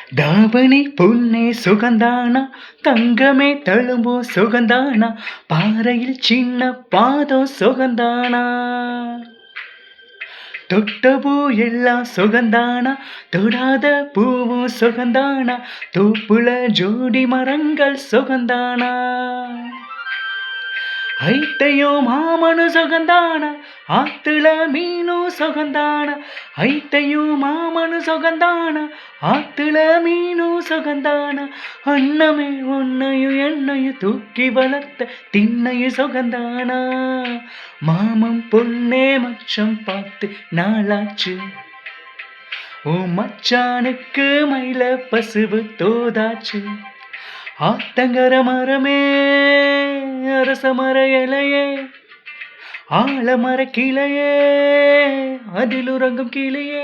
தாவணி பொன்னே சுகந்தானா, தங்கமே தழும்போ சுகந்தானா, பாறையில் சின்ன பாதம் சுகந்தானா, தொட்ட பூ எல்லாம் சுகந்தானா, தொடாத பூவும் சுகந்தானா, தோப்புல ஜோடி மரங்கள் சுகந்தானா, ஐத்தையும் மாமனு சுகந்தானா, ஆத்துல மீனும் சுகந்தானா, ஐத்தையும் மாமனு சுகந்தானா, ஆத்துல மீனும் சுகந்தானா, அன்னமே உன்னையும் என்னையும் தூக்கி வளர்த்த திண்ணையும் சுகந்தானா, மாமன் பொண்ணே மச்சம் பார்த்து நாளாச்சு, ஓ மச்சானுக்கு மயில பசுவு தோதாச்சு, ஆத்தங்கர மரமே அரச மர இலையே, ஆலமர கிளையே அதில் உறங்கும் கிளியே,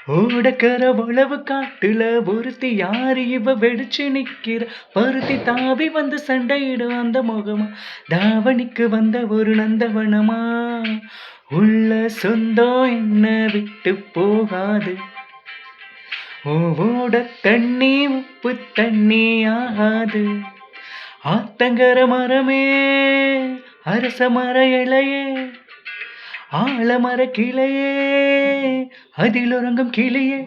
ஓடக்கர உழவு காட்டுல ஒருத்தி யாரு இவ வெடிச்சு நிக்கிற, பருத்தி தாவி வந்து சண்டையிடும் அந்த முகமா, தாவணிக்கு வந்த ஒரு நந்தவனமா, உள்ள சொந்தம் என்ன விட்டு போகாது, ஓட தண்ணி உப்பு தண்ணி ஆகாது, ஆத்தங்கர மரமே அரச மர இலையே, ஆலமர கிளையே அதில் உறங்கும் கிளியே.